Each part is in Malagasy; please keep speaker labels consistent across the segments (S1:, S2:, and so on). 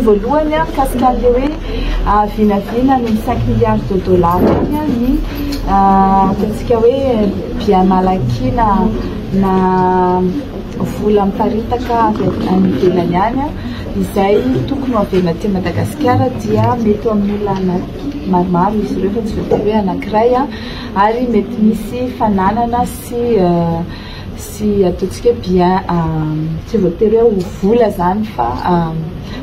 S1: voalohany kasikaan'le hoe vinavina ny 5 milliards de dollars ny ataontsika hoe bien malaky na vola miparitaka any ivelany any izay tokony avena aty Madagasikara dia mety amin'ny olona maromaro izy ireo fa tsy voatery hoe anankiray ary mety misy fananana sy ataontsika bien tsy voatery hoe ho vola zany fa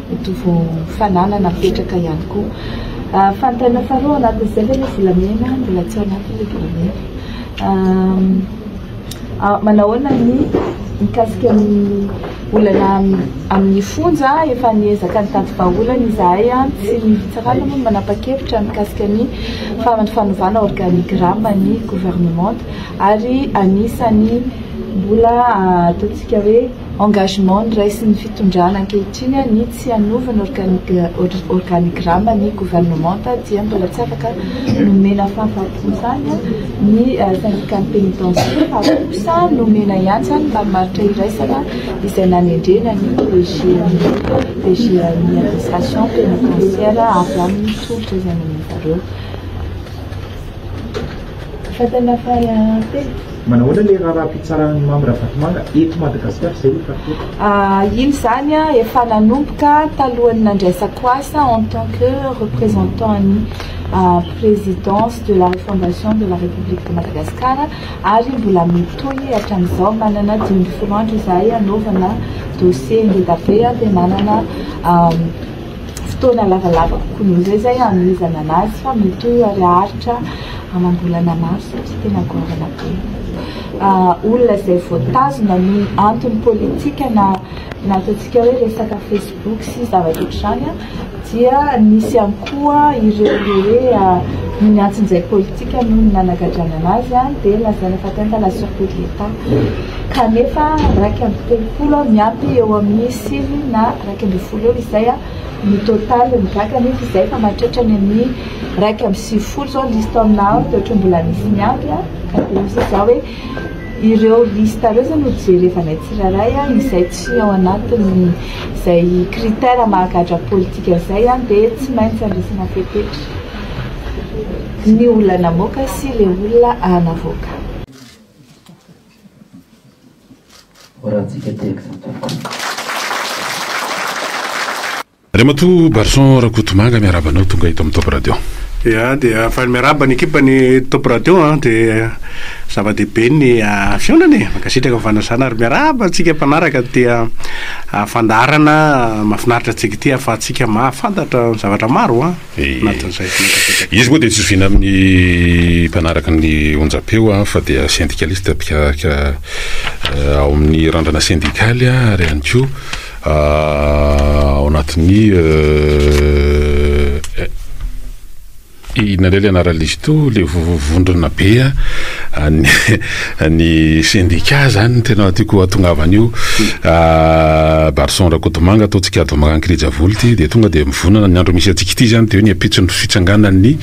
S1: mitovy fananana mipetraka ihany koa fantana faharoa anatin'izay hoe volamena mbola tsy anatin'le volamena manahoana ny mikasika ny olana amin'ny fonja efa niezaka ny tady vahaolana izahay tsy mitsarana moa manapa-kevitra mikasika ny fanovana organigramme ny gouvernement ary anisany mbola ataontsika hoe engagement ny raisy ny fitondrana ankehitriny ny tsy hanovana organigramme ny gouvernement dia mbola tsy afaka nomena fahafatosany ny syndicat pénitentiaire fa kosa nomena ihany zany mba maritra iraisana izay nanendrena ny DG ny administration pénitentiaire avy amin'ny tolotra izay nanentareo fatana fahatelo
S2: manahoana le raha mpitsarany mamy Ravatomanga eto Madagasikara zay
S1: iny zany efa nanomboka talohan'ny nandraisako asa en tant que représentant ny présidence de la refondation de la République de Madagascar ary mbola mitoy hatramin'izao manana 10 francs izahay anaovana dossier ngeda be dia manana fotoana lavalava kokoa noho izay zay anizana anazy fa mitoy ary aharitra amam-bolana maro satria tena goavana be olona zay voatazona ny antony politika na ataontsika hoe resaka Facebook sy zavatra ohatr'izany dia nisy ihany koa ireo hoe ny antsin'izay politika no ny nanagadrana anazy dia lazana fa tena la sûreté de l'État kanefa 1.30 miampy eo amin'ny 6 na 1.20 eo izay ny total midraka nefa izay fa mahatratra ny amin'ny 1.60 zao lista aminao dia ohatra mbola misy miampy ka dia zao hoe ireo lista reo zany hojerevanay tsiraray izay tsy ao anatiny izay critère mahagadra politika izay dia tsy maintsy andrisana fepetra ny olona namoaka sy le olona anavoaka
S3: Ramatoa Barson Rakotomanga miarabanao tonga eto amin'ny Top Radio.
S4: Ya dia fa miaraba ny ekipa ny Top Radio dia zava-dehibe ny fionany makasitraka fanasana ary miaraba antsika mpanaraka dia fandarana mahafinaritra antsika ty ahafahantsika mahafantatra zavatra maro anatin'izay
S3: izy moa dia tsy zovina amin'ny mpanaraka ny onjapeo fa dia syndicaliste pikaka ao amin'ny randrana syndikaly ary ihany koa ao anatin'ny inalele anaralizy to le vondrona be ny syndicat zany tena tiako atongavany io Barson Rakotomanga ataontsika ato Magankirija Voly dia tonga dia mivonana ny andro misy atsika ity zany dia hoe ny apitsony fitsanganan'ny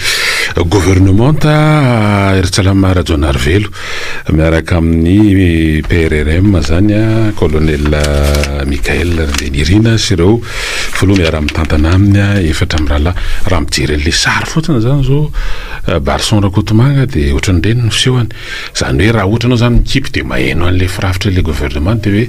S3: gouvernement Eritsalama Rajonarvelo miaraka amin'ny PRRM zany colonel Mikael Ndenirina sy ireo foloa miara-mitantana aminy efatra amin'ny raha mijery an'le sary fotsiny zany zao Barson Rakotomanga dia ohatrany reny no fisehony zany hoe raha ohatranao zany mikipy dia maheno an'le firafitra le gouvernement dia hoe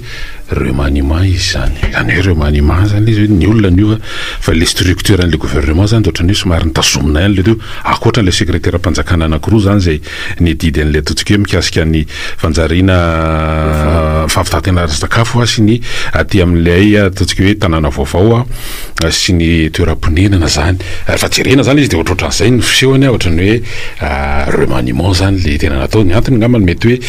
S3: remaniement izy zany hoe remaniement zany izy ny olona niova fa le structure an'le gouvernement zany dia ohatrany hoe somary nitazomina ihany le teo akoatran'le secrétaire mpanjakana anankiroa zany zay nididy an'le ataontsika hoe mikasika ny fanjariana fahavitantena sakafo sy ny aty amin'ilay ataontsika hoe tanàna vaovao sy ny toeram-ponenana zany fa jerena zany izy dia ohatrohatran'izay ny fisehony ohatrany hoe remaniement zany le tena natao ny antony ngamba mety hoe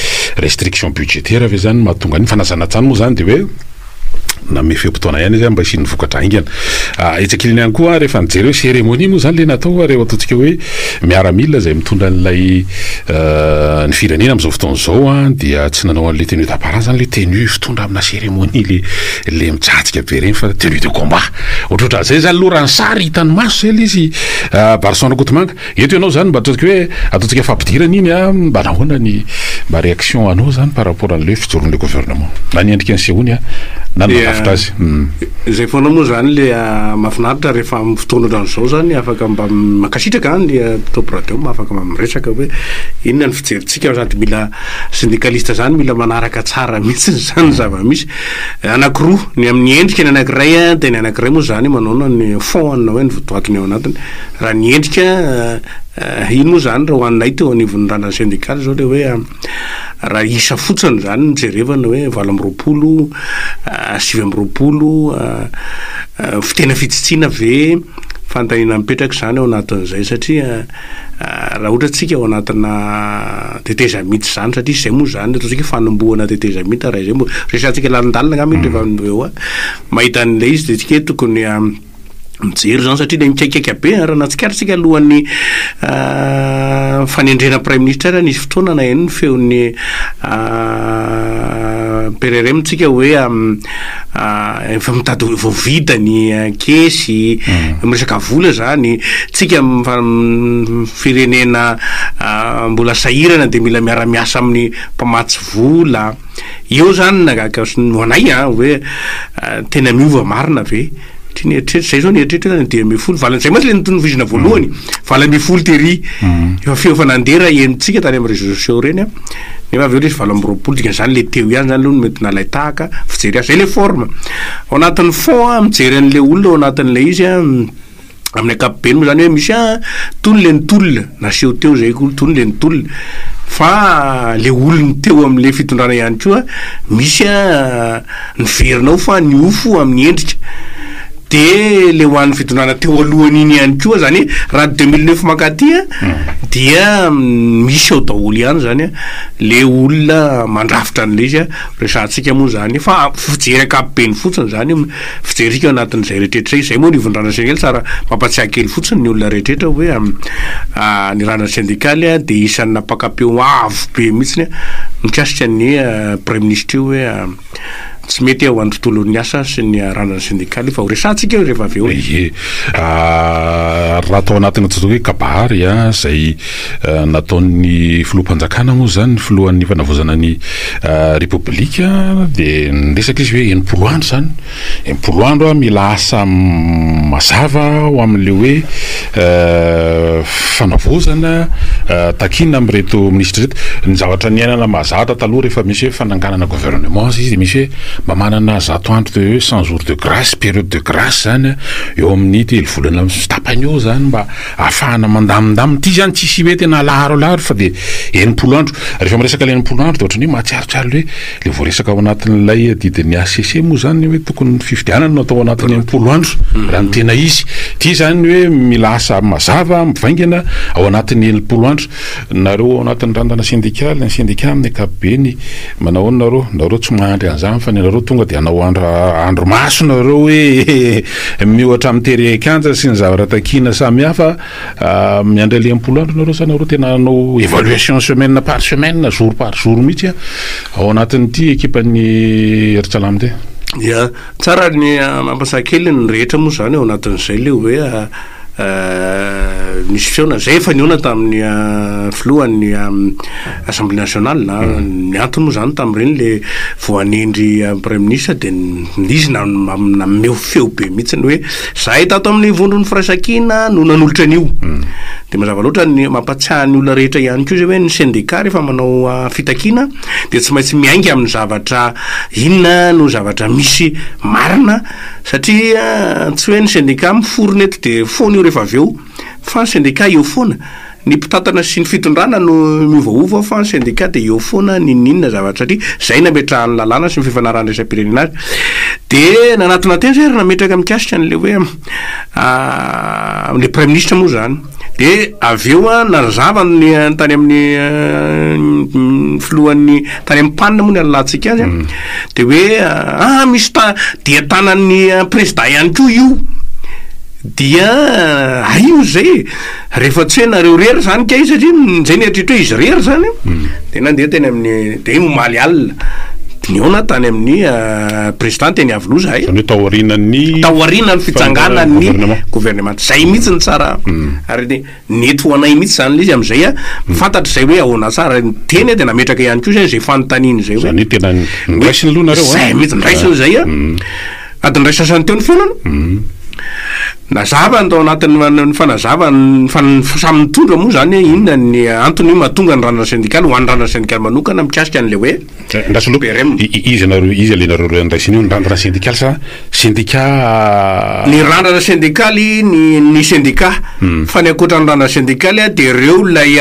S3: restriction budgétaire ave zany mahatonga ny fanazana-tsany moa zany dia hoe na mefem-potoana ihany izy mba isiany vokatra aingana etsakiliny ihany koa rehefa nijery hoe cérémonie moa zany le natao reo ataontsika hoe miaramila zay mitondra n'ilay ny firenena amin'izao fotoana zao dia tsy nanao an'le tenue d'apparence zany le tenue fitondra amina cérémonie le mitsatsika be reny fa tenue de combat ohatrohatran'izay zany aloha raha ny sary hitany maso zay le izy Barson Rakotomanga eto ianao zany mba ataontsika hoe ataontsika fampidirana iny mba nahoana ny mba réaction anao zany par rapport an'le fijoron'le gouvernement na ny endrika ny sehoany na nafitra azy
S4: zay foana moa zany le mahafinaritra rehefa fotoana ohatran'izao zany afaka mba makasitraka ny topo radio afaka miresaka hoe inona ny fijerintsika sady mila syndicaliste zany mila manaraka tsara mihitsy zany zava-misy anakiroa ny amin'ny endrika ny anakiray dia ny anakiray moa zany manaona ny fond na hoe ny votoatony ao anatiny raha ny endrika ino moa zany raha hoaninay teo anivon'ny randrany syndical zao le hoe raha isa fotsiny zany mijerevana hoe 20 fitena fitsitsina ve fantahina mipetraka zany ao anatin'izay satria raha ohatra tsika ao anatina tetezamity zany satria zay moa zany ataotsika fanomboana tetezamity raha zay moa resantsika lalindalina ngaminy rehefa eo mahita an'ilay izy dia tsika tokony mijery zany satria le mikaikaiky be raha natsikaritsika alohan'ny fanendrena prime ministre raha nisy fotoana na eny ny feon'ny PRRM tsika hoe efa mitady voavita ny kesy miresaka vola zany tsika firenena mbola sahirana dia mila miara-miasa amin'ny mpamatsy vola eo zany nagaka hoanay hoe tena miova marina ve zay zao nieritretra ny 2010 valan'izay matsy le nitovizina voalohany 2010 tery efa feo fa nandera enitsika tany amin'ny réseaux sociaux reny nefa aveo le 2020 dikan'izany le teo ihany zany aloha mety nalay tahaka fijery azy zay le forme ao anatin'ny fond mijery an'le olona ao anatin'le izy amin'ny ankapobeny moa zany hoe misy tolona ny tolona naseho teo zay tolona ny tolona fa le olony teo amin'le fitondrana ihany koa misy ny verinao fa ny ofo amin'ny endrika de le hoan'ny fitondrana teo alohany iny ihany koa zany raha 2009 makaty dia misy ao daholo ihany zany le olona mandrafitra an'le izy resantsika moa zany fa fijery ankapobeny fotsiny zany fijerika anatin'izay rehetrehtra zay moa nivondrana syndical tsara mampatsiahy kely fotsiny ny olona rehetrehtra hoe ny randrany syndicaly dia isan'ny napakapeo avo be mihitsiny mikasika ny prime ministre io hoe tsy mety ao an'ny tontolon'ny asa sy ny randrany syndicaly fa ho resantsika rehefa aveo
S3: raha atao anatina tsotso hoe kabary zay nataon'ny filohampanjakana moa zany filohan'ny fanavozana ny republika dia niresaka izy hoe 80 andro zany 80 andro mila asa mazava ho amin'le hoe fanavozana takina amin'reto ministre reto ny zavatra niainana mahazatra taloha rehefa misy hoe fananganana gouvernement izy dia misy hoe mba manana 100 andro de 100 jours de grâce période de grâce zany eo amin'ny telo volana tapany eo zany mba ahafahana mandamindamina ty zany tsisy hoe tena laro fa dia 80 andro rehefa miresaka le 80 andro dia ohatrany hoe mahatsiarotsiaro hoe le voaresaka ao anatin'ilay didin'ny ACC moa zany hoe tokony fifidianana no atao anatin'ny 80 andro raha ny tena izy ty zany hoe mila asa mazava mivaingana ao anatin'ny 80 andro nareo ao anatin'ny randana syndical ny syndicat amin'ny ankapobeny manao nareo tsy mahandry an'izany fa nareo tonga dia anao andro maso nareo hoe miohatra amin'ny terien-kanja sy ny zavatra takina samihafa miandry le 80 andro nareo sa nareo tena anao évaluation semaine par semaine jour par jour mihitsy ao anatin'ity ekipan'ny Eritsalamy ty
S4: ia tsara ny mampasakely ny rehetra moa zany ao anatin'izay le hoe misy feona zay efa niona tamin'ny filohan'ny assemblée nationale ny antony moa zany tamin'ireny le voanendry prime ministre dia izy nameo feo be mihitsiny hoe zahay tato amin'ny vondron'ny firaisankina no nanolotra an'io dia mazava loatra ny mampatsiahy ny olona rehetra ihany koa zay hoe ny syndicat rehefa manao fitakiana dia tsy maintsy miainga amin'ny zavatra inona no zavatra misy marina satria tsy hoe ny syndicat miforona eto dia foana io rehefa aveo fa ny syndicat eo foana ny mpitatana sy ny fitondrana no miovaova fa ny syndicat dia eo foana ninina zavatra satria zay nametrahany lalàna sy ny fifanarany resam-pirenena azy dia nanatona teny zay raha nametraka mikasika n'le hoe le prime ministre moa zany dia aveo nazava ny tany amin'ny filohan'ny tany amin'ny panina moa ny alalantsika azy dia hoe misy dia tanan'ny président ihany koa io dia io zay rehefa tsy hoe nareo rery zany ka izy satria zay nieritretra hoe izy rery zany dia nandeha teny amin'ny dia momaly alina niona tany amin'ny président teny avy loza hay taorianany fitsanganany gouvernement zay mihitsy ny tsara ary nety ho anay mihitsy zany le izy amin'izay fantatra zay hoe ahoana tsara teny dia nametraka ihany koa zay zay fanontaniany zay hoe
S3: tena niraisiny aloha nareo
S4: zay mihitsy niraisiny zay adiny ray sasany teo ny fiainana nazava tao anatin'ny fanazava samy mitondra moa zany inona ny antony io mahatonga ny randrana syndikaly ho an'ny randrana syndikaly manokana mikasika an'le hoe
S3: izy alenareo andraisiny io ny randrana syndikaly sa syndicat
S4: ny randrana syndikaly ny syndicat fa ny akoatra ny randrana syndikaly de reo lay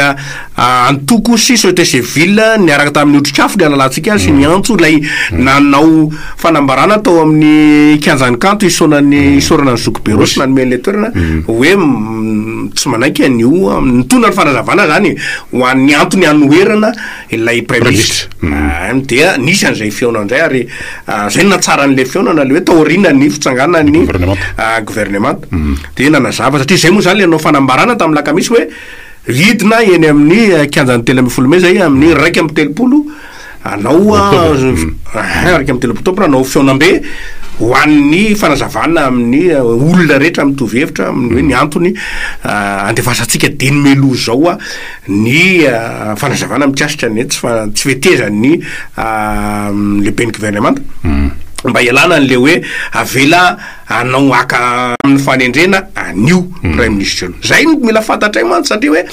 S4: antoko sy société civile niaraka tamin'ny otrikafo le alalantsika sy ny antso lay nanao fanambarana tao amin'ny kianjany kanto isorana ny zokobe rosy nanome le toerana hoe tsy manaiky an'io mitondra ny fanazavana zany ho an'ny antony anoherana ilay premier ministre dia nisy an'izay feonana zay ary zay natsara an'le feonana le hoe taorina ny fitsanganana ny gouvernement de nanazava satria zay moa zany le anao fanambarana tamin'ny lakamisy hoe hidina eny amin'ny kianjany telo ambin'ny folo may zay amin'ny raiky amby telopolo anao raiky amby telopolo octobre anao feonam-be ho an'ny fanazavana amin'ny olona rehetra mitovy hevitra amin'ny hoe ny antony andefasantsika denimelo zao ny fanazavana mikasika ny tsy fetezan'ny lehibe ny gouvernement mba ialana an'le hoe avela anao aka amin'ny fanendrena anio premier ministre zay mila fantatray mantsy satria hoe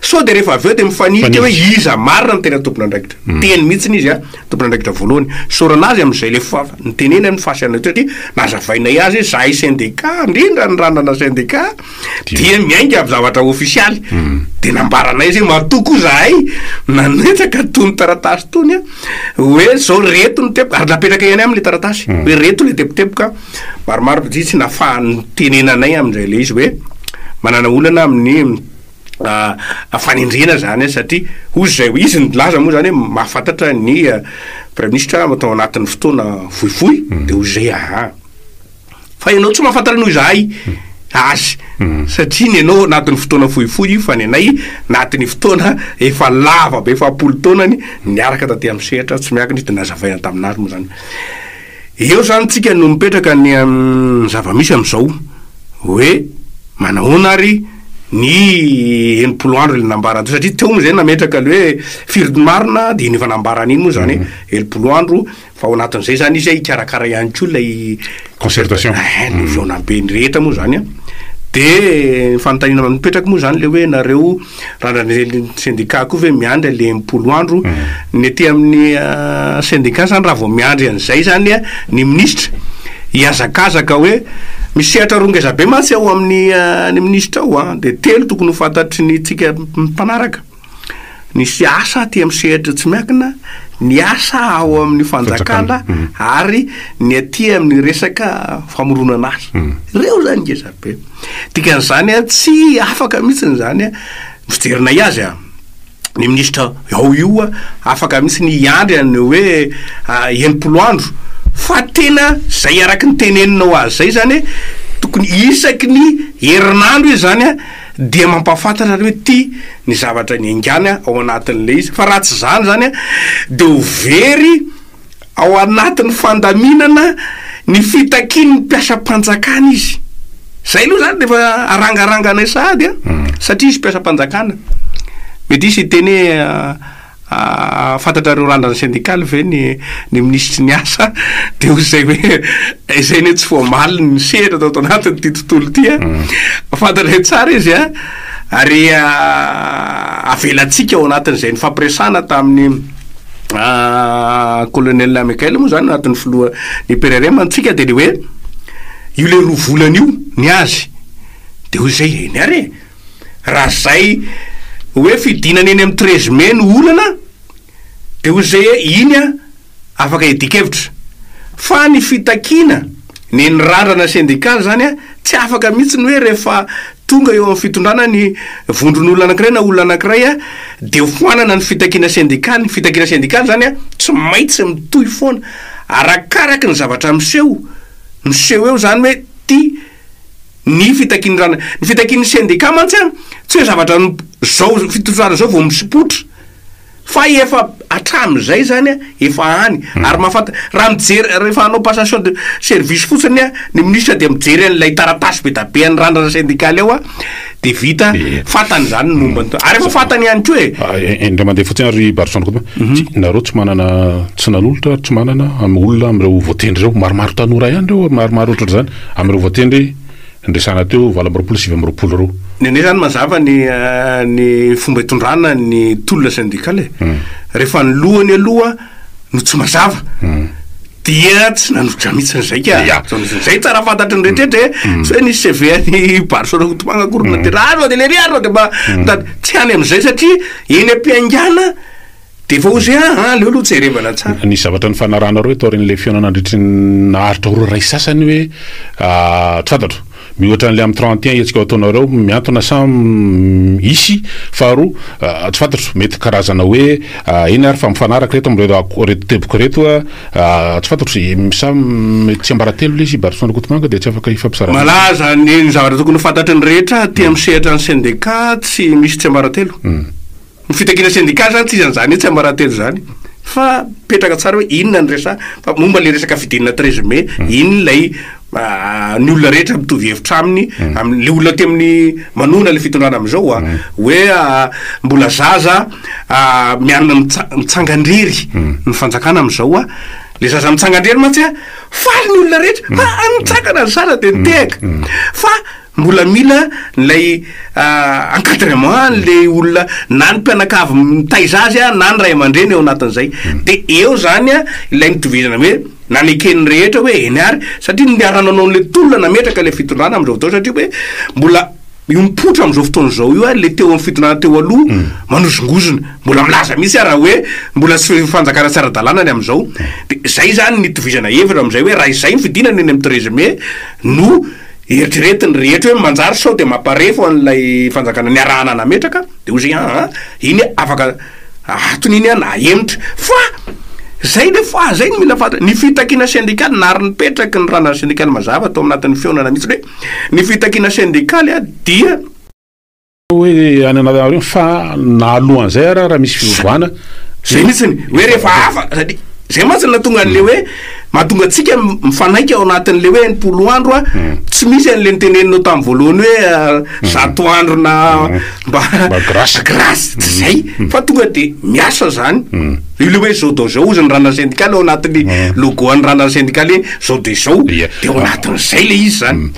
S4: so de rehefa aveo de mifanihitra hoe iza marina ny tena tompona andraikitra teny mihitsiny izy tompona andraikitra voalohany soranazy am'izay le niteneny amin'ny fasiana satria nazavainay azy zahay syndicat indrindra ny randrana syndicat dia miainga avy zavatra ofisialy de nambaranay zay matoko zahay nanetsaka tony taratasy tony hoe zao reto ny tepoka ary napetraka ihany am'le taratasy hoe reto le tepoteboka maromaro tsy nafahany tenenanay am'izay le izy hoe manana olana amin'ny fanendrena zany satria ozy zay izy nylaza moa zany hoe mahafantatra ny premier ministre atao anatin'ny fotoana fohifohy de ozy zay fa ianao tsy mahafantatra noho zahay azy satria ny ianao anatin'ny fotoana fohifohy fa ny anay anatin'ny fotoana efa lava be efapolo taonany niaraka taty amin'ny sehatra tsy miakiny izy de nazavaina taminazy moa zany eo zany tsika no mipetraka ny zava-misy am'izao hoe manahoana ary ny enimpolo andro le nambarana satria teo moa zay nametraka le hoe firy-marina de iny efa nambarana iny moa zany enimpolo andro fa ao anatin'izay zany izy ikarakara ihany ko lay
S3: concertation
S4: ny feonam-be ny rehetra moa zany de fanontaniana mipetraka moa zany le hoe nareo randrany syndicat koa hoe miandry le enimpolo andro ny aty amin'ny syndicat zany raha vao miandry an'izay zany ny ministre hiazakazaka hoe misehatra rongeza be mantsy ao amin'ny ny ministre ao de telo tokony ho fantatry ny tsika mpanaraka nisy asa ty amin'ny sehatra tsy miakina ny asa ao amin'ny fanjakana ary ny aty amin'ny resaka famoronana asa reo zany ngeza be dikan'izany tsy afaka mihitsiny zany fijerinay azy ny ministre ao io afaka mihitsy ny iandry any hoe enimpolo andro fa tena zay araky ny teneninao azy zay zany tokony isaky ny herinandro izy zany dia mampafantatra hoe ty ny zavatra ny angany ao anatin'le izy fa raha tsy zany zany de ho very ao anatin'ny fandaminana ny fitakiny mpiasa-panjakana izy zay aloha zany defa arangaranganay sahady satria izy mpiasa-panjakana mety isy teny fantatrareo randrana syndikaly ve ny ministre ny asa de ho zay hoe zay ne tsy foamaly ny sehatra atao anatin'ny ty tontolo ty fantatra tsara izy ary avelatsika ao anatin'izay ny fampiresana tamin'ny colonel Mikael moa zany anatin'ny filoha ny PRRM antsika de le hoe io le roa volana io ny azy de ho zay eny ary raha zay hoe fidinana eny amin'ny 13 mai no olana de ho zay iny afaka idikevitra fa ny fitakina ny randrana syndikaly zany tsy afaka mihitsy ny hoe rehefa tonga eo amin'ny fitondrana ny vondron'olona anankiray na olona anankiray de hoanana ny fitakina syndikaly ny fitakina syndikaly zany tsy maintsy mitohy foana arakaraky ny zavatra miseho eo zany hoe ty ny fitakiny ny fitakiny syndicat mantsy tsy hoe zavatra zao fitotrana zao vao misipotra fa efa atram'izay zany efa any ary mahafanta raha mijery rehefa anao passation de service fotsiny ny ministre de mijery an'ilay taratasy be da be any randrana syndikaly ao de vita fatany zany ny momba ary efa fatany ihany ko
S3: indray mandeha fotsiny ary barotrano koa nareo tsy manana tsy nanolotra tsy manana olona am'ireo voatendry reo maromaro tanora ihany reo maromaro ohatratra zany am'ireo voatendry ndresana teo 20 roa
S4: nene zany mazava ny fomba itondrana ny tolona syndicale rehefa ny lohany aloha no tsy mazava dia tsy nanotra mihitsy n'izay zay tsara fantatry ny rehetrehtra so hoe nisy CV-ny Barcelona Kotomanga korona de rano de leriaro de mba tsy hany am'izay satria eny am-piangana de efa ozy leo aloha tsy herevana tsara
S3: nisy zavatra ny fanarana reo taorin'le fiona nandritry naharitra ora ray sasany hoe tsy fantatro mihoatra n'le amin'ny 31 etsika ataonareo miantona isy faharoa tsy fantatro mety karazana hoe eny ary fa mifanaraka reto amreto teboka reto tsy fantatro mety tsy ambaratelo le izy Barcelona Kotomanga de tsy afaka ifampizarana
S4: malaza ny zavatra tokony fantatry ny rehetra tia misehatra ny syndicat tsy misy tsy ambaratelo ny fitakina syndicat zany tsy izany tsy ambaratelo zany fa petraka tsara hoe inona ny resa fa momba le resaka fidinina 13 mai iny lay ny olona rehetra mitovy hevitra aminy le olona ty amin'ny manona le fitondrana am'izao hoe mbola zaza mianina mitsangandrery ny fanjakana am'izao le zaza mitsangandrery matsy faly ny olona rehetra fa mitsangana ny zaza de nitehaka fa mbola mila nlay encadrement le olona na ny mpianakavy mitaiza azy na ny ray aman-dreny eo anatin'izay de eo zany ilay nitovizana hoe nanekeny rehetra hoe eny ary satria niarananao n'le tolona nametraka le fitondrana am'izao fotoana satria hoe mbola io mipotra am'izao fotoana zao io le teo amin'ny fitondrana teo aloha manozongozona mbola milaza mihitsy raha hoe mbola tsy fanjakana tsy ara-dalàna ny am'izao de zay zany nitovizana hevitra am'izay hoe raha izay ny fidinana eny amin'ny 13 mai no eritreretiny rehetra hoe manjary sao de mamparefo an'lay fanjakana niarahana nametraka de ozy iny afaka atony iny na emitra fa zay le fa zay ny mila fantatra ny fitakina syndicale nary nipetraky ny rana syndicale mazava atao amin'natin'ny fionana mihitsy hoe ny fitakina syndicale dia
S3: hoe ananareo fa nalohan'izay raha misy fivovoana
S4: zay mihitsiny hoe rehefa afaka satria zay matsiny natonga an'le hoe mahatonga atsika mifanaika ao anatin'le hoe 90 andro tsy misy an'le niteneninao tamin'ny voalohany hoe 100 andro na mba grâce tsy zay fa tonga de miasa zany io le hoe zao dao zao ozy ny rana syndicale ao anatin'ny logo any rana syndicale zao de zao de ao anatin'izay le izy zany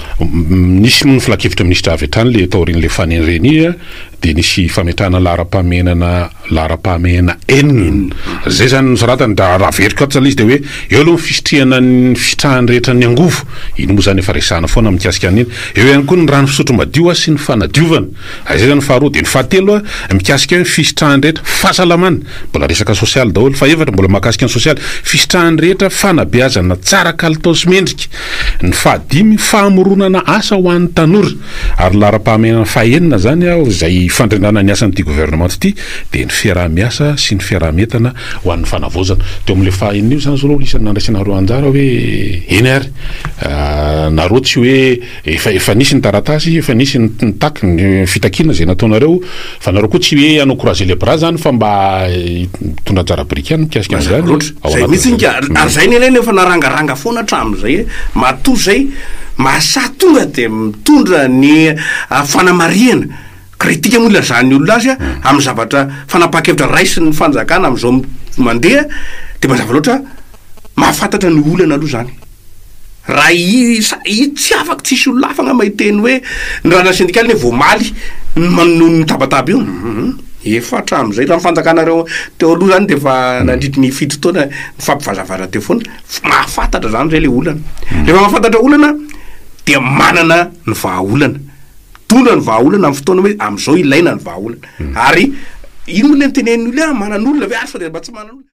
S3: nisy ny filakevitra minisitra avy hatrany le taorin'le fanenreny de nisy fametrahana lara-pahamehana enina zay zany nosaratany da raha veriko ato izy de hoe eo aloha fisitrihana ny fitrahany rehetra ny angovo iny moa zany efa resahana foana mikasika an'iny eo ihany koa ny rano fisotro madio sy ny fanadiovana zay zany faharoa de ny fahatelo mikasika hoe fisitrahany rehetra fahasalamana mbola resaka sosialy daholo fa efatra mbola mahakasika ny sosialy fisitrahany rehetra fanabeazana tsara kalitao sy mendrika ny fahadimy fahamoronana asa ho an'ny tanora ary lara-pahamehana fahaenina zany zay fandrindrana ny asan'ity gouvernement ity de ny fiaraha-miasa sy ny fiaraha-metana ho an'ny fanavozana teo amin'le fahaenina io zany zao isan'ny nandraisanareo anjara hoe eny ary nareo tsy hoe efa nisy ny taratasy efa nisy ny taky ny fitakina zay nataonareo fa nareo koa tsy hoe anocourager les bras zany fa mba mitondra anjara brikany mikasika an'izany
S4: zay mihitsy ary zay ny eleny efa narangaranga foana hatramin'izay matoa zay mahasa tonga de mitondra ny fanamariana kritika moa lazany olona azy amin'ny zavatra fanapakevitra raisy ny fanjakana am'izao mandeha de mazava loatra mahafantatra ny olana aloha zany raha tsy afaka tsisy olona afagna mahiteny hoe ny rana syndicale ny voamaly no mitabataba io efa hatramin'izay raha mifanjakanareo teo aloha zany de fa nandritry ny fito taona nifampivazavara teo foana mahafantatra zany zay le olana rehefa mahafantatra olana dia manana ny vahaolana tondra ny vahaolana amin'ny fotoana hoe am'izao ilaina ny vahaolana ary ino moa le mitenen'olona manan'olona ve ary fa de mba tsy manan'olona